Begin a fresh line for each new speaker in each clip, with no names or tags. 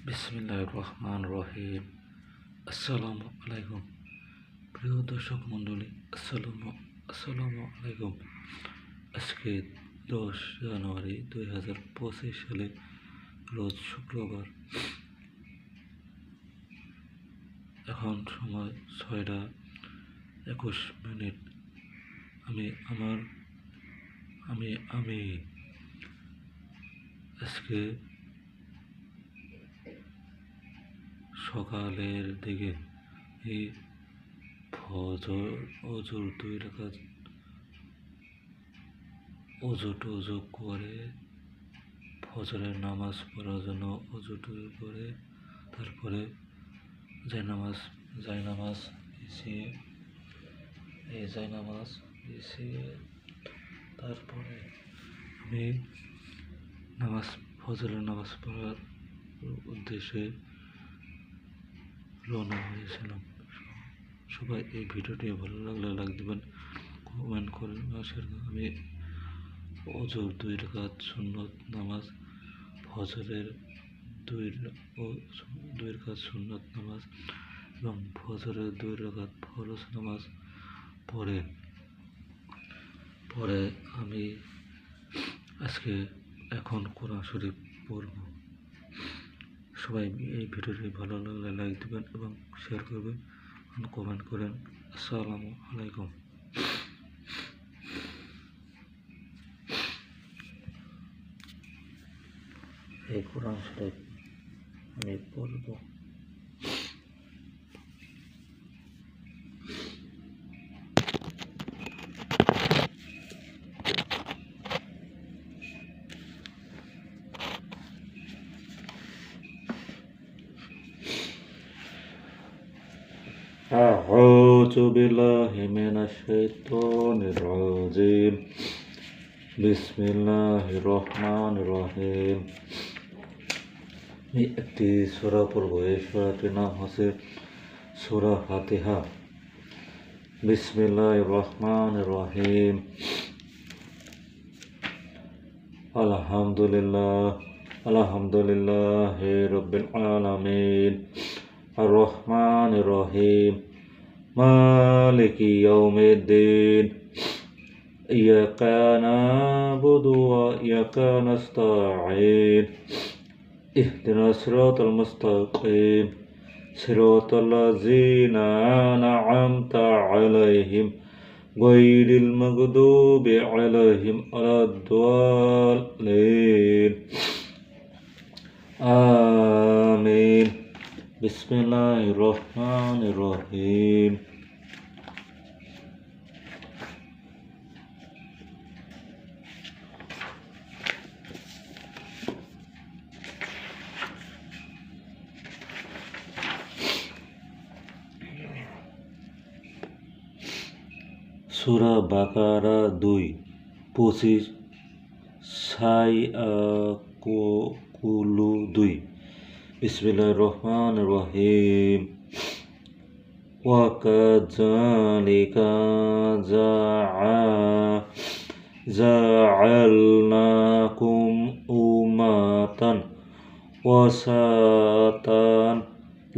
বিসমিল্লাহির রহমানির রহিম। আসসালামু আলাইকুম প্রিয় দর্শক মণ্ডলী, আসসালামু আলাইকুম। আজকে 10 জানুয়ারি 2025 সালে রোজ শুক্রবার। এখন সময় 6টা 21 মিনিট। আমি আজকে সকালের দিকে এই অজু 2 রাকাত অজু করে ফজরের নামাজ পড়ার জন্য অজু করে তারপরে জায়নামাজ বিছিয়ে তারপরে আমি ফজরের নামাজ পড়ার উদ্দেশ্যে রওনা হয়েছিলাম। সবাই এই ভিডিওটি ভালো লাগলে লাইক দিবেন, কমেন্ট করেন, শেয়ার করুন। আমি অজুর 2 রাকাত সুন্নত নামাজ, ফজরের 2 রাকাত সুন্নত নামাজ এবং ফজরের 2 রাকাত ফরজ নামাজ পরে আমি আজকে এখন কোরআন শরীফ পড়ব। সবাই এই ভিডিওটি ভালো লাগলে লাইক দিবেন এবং শেয়ার করবেন, কমেন্ট করেন। আসসালামু আলাইকুম। এই কোরআন শরীফ আমি পড়ব। أعوذ بالله من الشيطان الرجيم بسم الله الرحمن الرحيم। একটি সূরা পড়ব। এই সূরাটির নাম হচ্ছে সূরা ফাতিহা। বিসমিল্লাহির রহমানির রহিম। আলহামদুলিল্লাহি রাব্বিল আলামিন আর রহমানির রহিম মালিকি ইয়াউমিদ্দিন ইয়্যাকা না'বুদু ওয়া ইয়্যাকা নাস্তাঈন ইহদিনাস সিরাতাল মুস্তাকিম সিরাতাল লাযিনা আন'আমতা আলাইহিম গায়রিল মাগদুবি আলাইহিম ওয়ালাদ-দাল্লিন। আমিন। বিসমিল্লাহির রহমানির রহিম। সূরা বাকারা 2:25 কুলু 2। বিসমিল্লাহির রহমানির রহিম। ওয়া কাযালিকা জা'আলনাকুম উম্মাতান ওয়াসাতান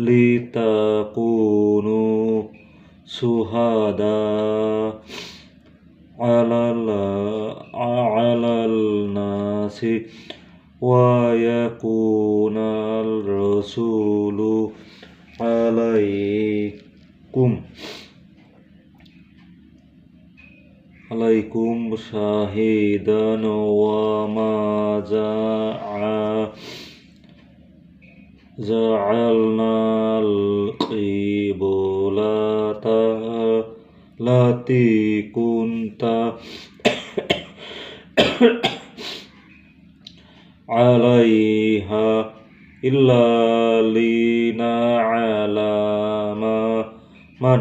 লিতাকুনু শুহাদা আলাল নাসি ওয়া ইয়াকুনার রাসূলু আলাইকুম শাহিদান ওয়া মা জাআলনাল কিবলাতা লাতি কুনতা আলাইহা ইল্লা লিনা'লামা মান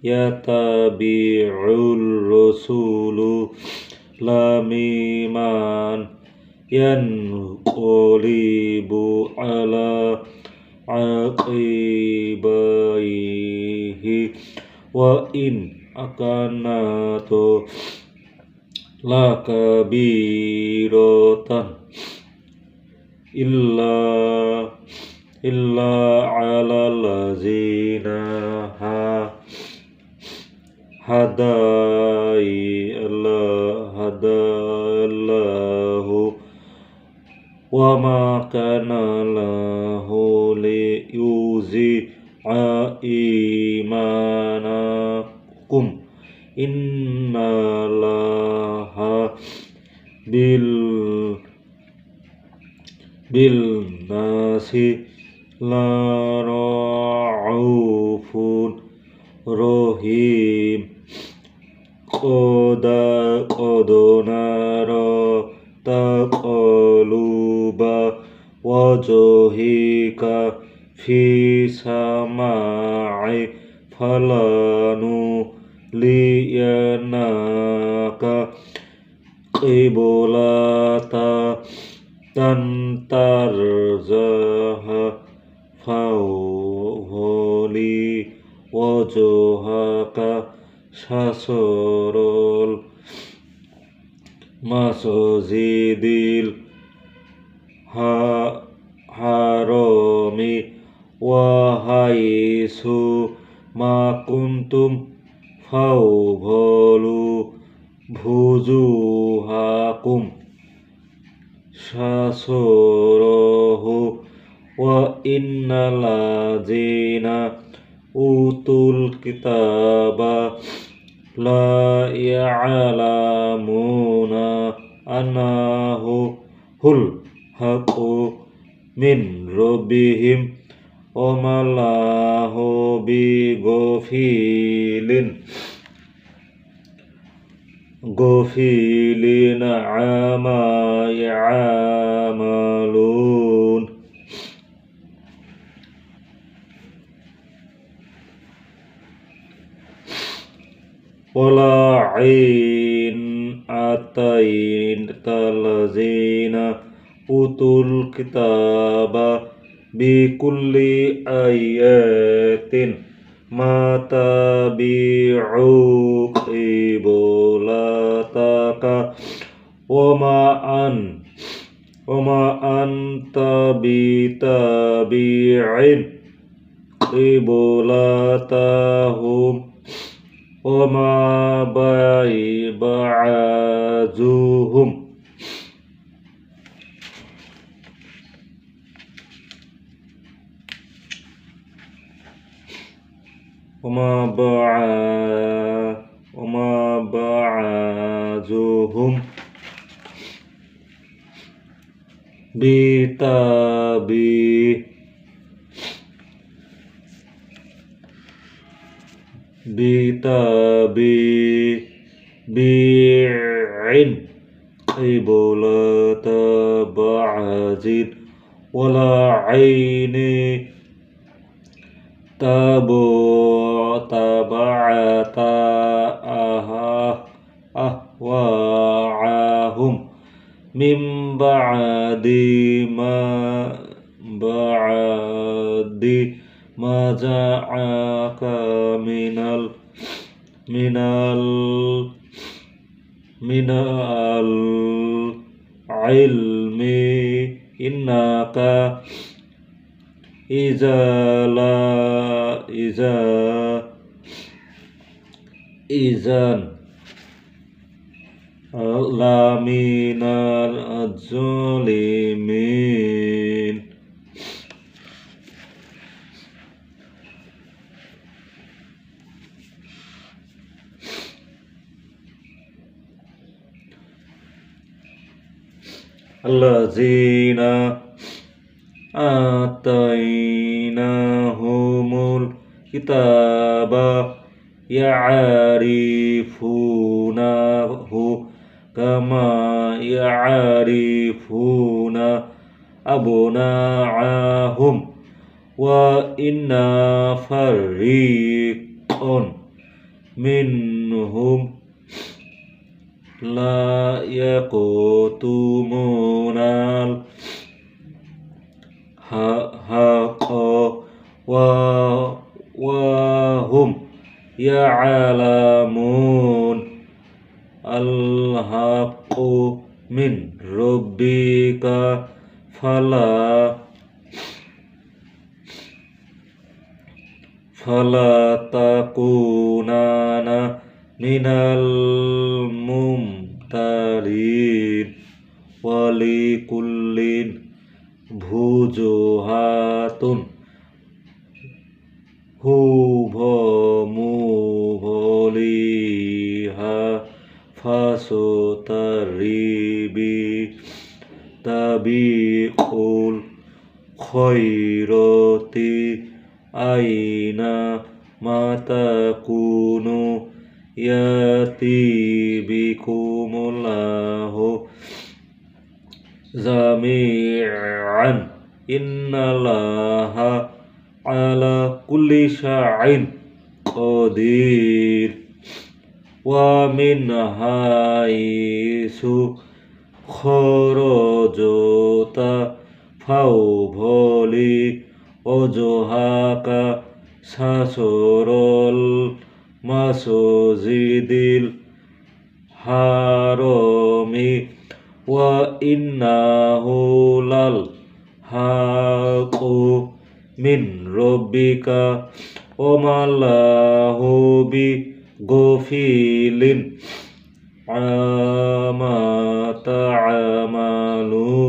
ইয়াতাবি'উর রাসূলু লামিমান ইয়ানকলিবু আলা আকিবাইহি ওয়া ইন আকানাতু লাকাবীরাতান ইল্লা إلا على الذين هدى الله وما كان له ليضيع إيمانكم إن الله بالناس لرؤوف رحيم قد نرى تقلب وجهك في السماء فلنولينك قبلة ترضاها فولي وجهك شطر المسجد الحرام وحيث ما كنتم فولوا وجوهكم شطره وإن الذين أوتوا الكتاب لا يعلمون أنه الحق من ربهم وما الله بغافل عما يعملون ولئن آتيت الذين أوتوا الكتاب بكل آية ما تبعوا قبلتك وما أنت بتابع قبلتهم وما بعضهم بتابع قبلة بعض ولئن تبعت أهواءهم من بعد ما جاءك من العلم إنك إذا لمن الظالمين الذين آتيناهم الكتاب يعرفونه كما يعرفون أبناءهم وإن فريقا منهم لا يكتمون الحق وهم يعلمون الحق من ربك فلا ফালা তাকুনানা মিনাল মুমতারিন ওয়ালিকুল্লিন ভুজুহাতুন হুভমুভলিহা ফাসোতারিবি তাবিকুল খৈরতি আইনা মাতাকুনু ইয়াতি বিকুমুল্লাহু জামিআন ইন্নাল্লাহা আলা কুল্লি শাইইন কাদির ওয়া মিন হাইসু খরজতা ফাউভলি ওজহাকা সাসরল মাসজিদিল হারমি ওয়া ইন্নাহু লাল হাকু মিন রব্বিকা ওমাল্লাহু বি গফিলিন আমা তা'মালুন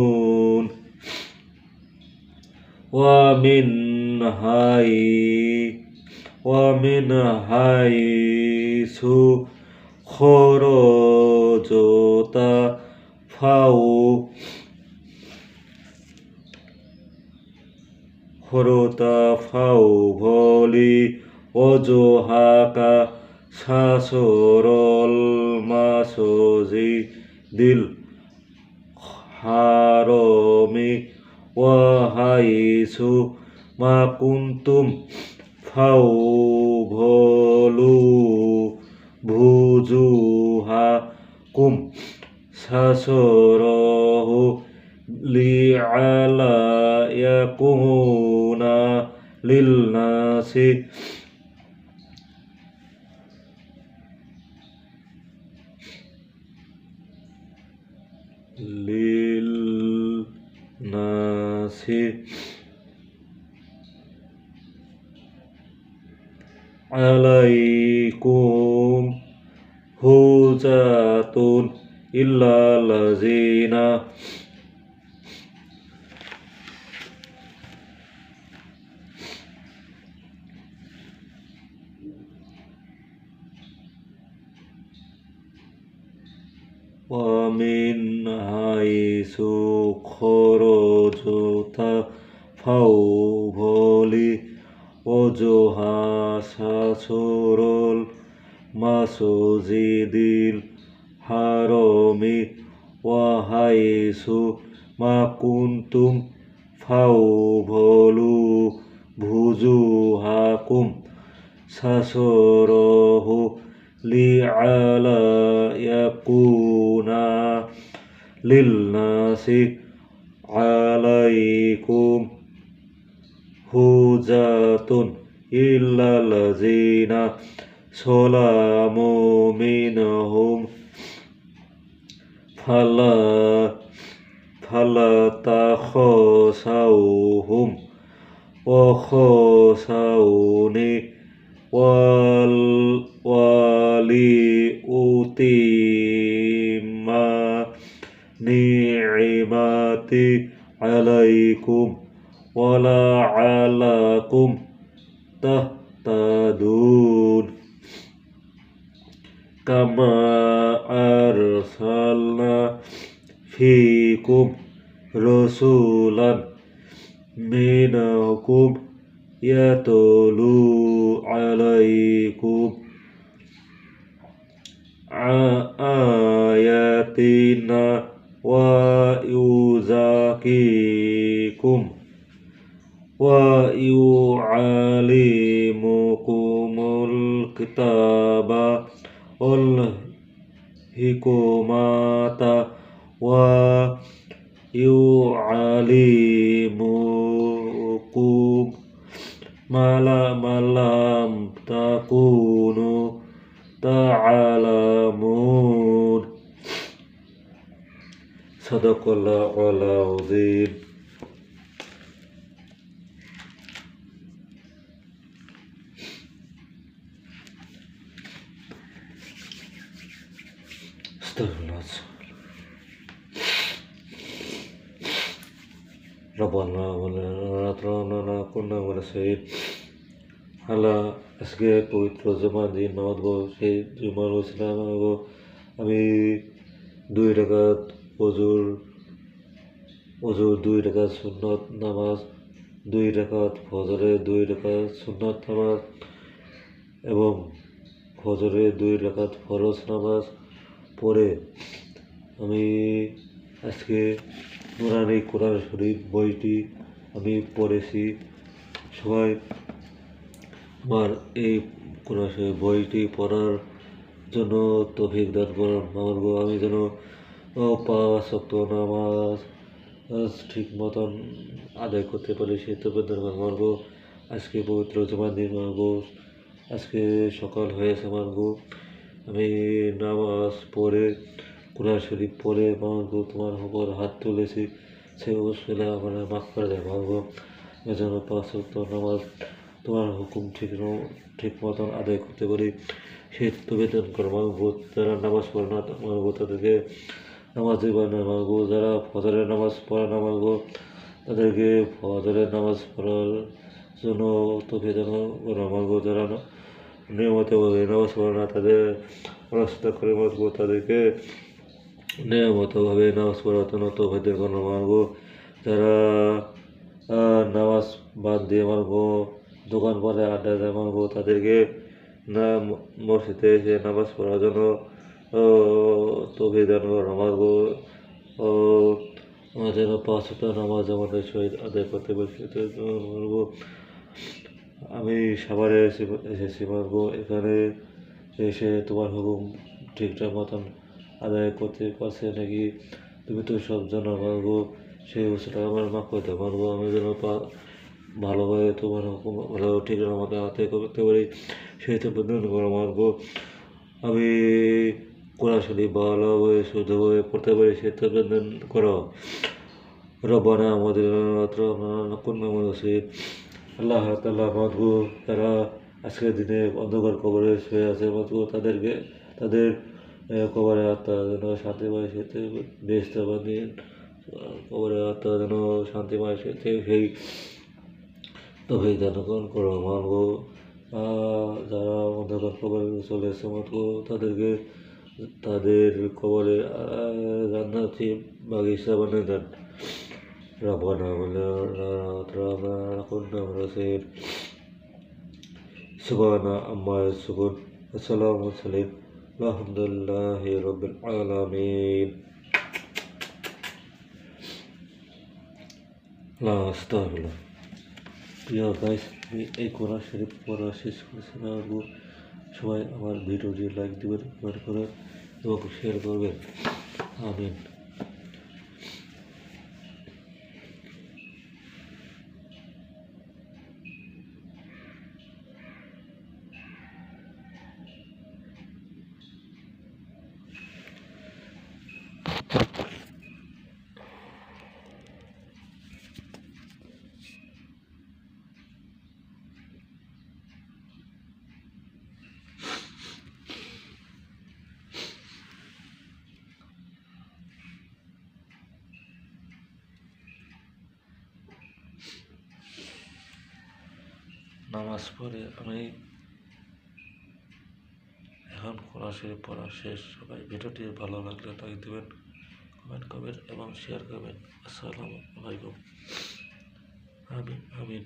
ওয়া মিন হাইসু খরজতা ফাউভলি ওজহাকা সাসরল মাসজিদিল হারমি ওয়া হাইসু মা কুনতুম ফাউভলু ভুজুহাকুম সাসরহু লিআলা ইয়াকুনা লিলনাসি আলাইকুম হুজাতুন ইল্লাল্লাযিনা ওয়া মিন হাইসু খরজতা ফাউভলি ওজহা সাসরল মাসজিদিল হারমি ওয়া হাইসু মা কুনতুম ফাউভলু ভুজুহাকুম সাসরহু লিআলা ইয়াকুনা লিলনাসি আলাইকুম হুজাতুন ইল্লাল্লাযিনা সালামু মিনহুম ফালা তাখাসাউহুম ওয়া খাসাউনি ওয়ালিউতিম্মা নি'মাতি আলাইকুম ওয়া লা'আল্লাকুম তাহতাদুন কামা আরসালনা ফীকুম রাসূলান মিনকুম ইয়াতলু আলাইকুম আয়াতিনা ওয়া ইউযাকিকুম ওয়া ইউআল্লিমুকুমুল কিতাবা ওয়াল হিকমাতা ওয়া ইউআল্লিমুকুম মালাম তাকুনু তা'লামুন সাদাকাল্লাহুল আযীম। আস্তাগফিরুল্লাহ রব্বানা ওয়ালা কুন্না মুরসালিন। আল্লাহ, আজকে পবিত্র জুমার দিন নামাজ গো, সেই জুমার ইসলাম গো আমি 2 রাকাত ওজুর 2 রাকাত সুন্নত নামাজ, 2 রাকাত ফজরে, 2 রাকাত সুন্নত নামাজ এবং ফজরে 2 রাকাত ফরজ নামাজ পড়ে আমি আজকে নুরানি কোরআন শরীফ বইটি আমি পড়েছি। সবাই আমার এই কোরআন শরীফ বইটি পড়ার জন্য তৌফিক দান করুন আমার গো। আমি যেন 5 ওয়াক্ত নামাজ ঠিক মতন আদায় করতে পারি, সেই তৌফিক দান করুন আমার গো। আজকে পবিত্র জুমার দিন আমার গো, আজকে সকাল হয়েছে আমার গো, আমি নামাজ পড়ে কোরআন শরীফ পড়ে আমার গো তোমার উপর হাত তুলেছি, সে অবশ্যই আমার মাফ করে দেয় আমার গো। যেন 5 ওয়াক্ত নামাজ তোমার হুকুম ঠিক মতন আদায় করতে পারি, সেই তৌফিক দান করো আমার গো। যারা নামাজ পড়ে না আমার গো তাদেরকে নামাজ দিবা না আমার গো। যারা ফজরের নামাজ পড়ে না আমার গো তাদেরকে ফজরের নামাজ পড়ার জন্য তৌফিক দান করো আমার গো। যারা নিয়মিতভাবে নামাজ পড়ে না তাদের রাস্তা করে আমার গো, তাদেরকে নিয়মিতভাবে নামাজ পড়ার জন্য তৌফিক দান করো আমার গো। যারা নামাজ বাদ দিয়ে আমার গো দোকান পারে আড্ডা দেয় আমার গো, তাদেরকে মসজিদে এসে নামাজ পড়ার জন্য তৌফিক দান করো আমার গো। আমাদের 5 ওয়াক্ত নামাজ আমাদের শহীদ আদায় করতে পারছি আমার গো। আমি সাভারে এসেছি আমার গো, এখানে এসে তোমার হুকুম ঠিকঠাক মতন আদায় করতে পারছে নাকি তুমি তো সব জানো আমার গো। সেই অবস্থাটা আমার মাফ করতে আমার গো। আমি যেন ভালোভাবে তোমার হুকুম ভালো ঠিক মতো আদায় করতে পারি, সেই তো বন্ধন করো আমার গো। আমি কোরআন শরীফ ভালোভাবে শুদ্ধভাবে পড়তে পারি, সেই তো বন্ধন করো। রব্বানা আমাদের কুন্না মুরসালিন। আল্লাহ তাআলা মাগো, তারা আজকের দিনে অন্ধকার কবরে শুয়ে আছে মাগো, তাদের কবরে আত্মা যেন শান্তি পায়, সেতে বেহেশতে বানিয়ে কবরে আত্মা যেন শান্তি পায়, সেতে সেই তৌফিক দান করো মাগো। যারা অন্ধকার কবরে চলেছে মাগো তাদেরকে তাদের কবরে জান্নাতি বাগিচা বানিয়ে দেন। ربنا ولا كنا مرسلين سبحان عما يصفون وسلام على المرسلين الحمد لله رب العالمين আস্তাগফিরুল্লাহ। প্রিয় গাইস, আমি এই কোরআন শরীফ পড়া শেষ করেছি না গো। সবাই আমার ভিডিওটি লাইক দেবেন, কমেন্ট করবেন এবং শেয়ার করবেন। আমিন। নামাজ পড়ে আমি এখন কোরআন শরীফ পড়া শেষ। সবাই ভিডিওটি ভালো লাগলে লাইক দেবেন, কমেন্ট করবেন এবং শেয়ার করবেন। আসসালামু আলাইকুম। আমিন আমিন।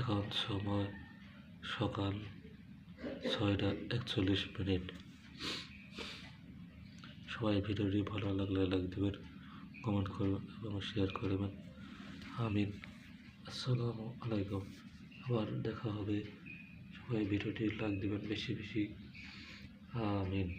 এখন সময় সকাল 6:41। সবাই ভিডিওটি ভালো লাগলে লাইক দেবেন, কমেন্ট করবেন এবং শেয়ার করবেন। আমিন। আসসালামু আলাইকুম। আবার দেখা হবে। সবাই ভিডিওটি লাইক দিবেন বেশি বেশি। আমিন।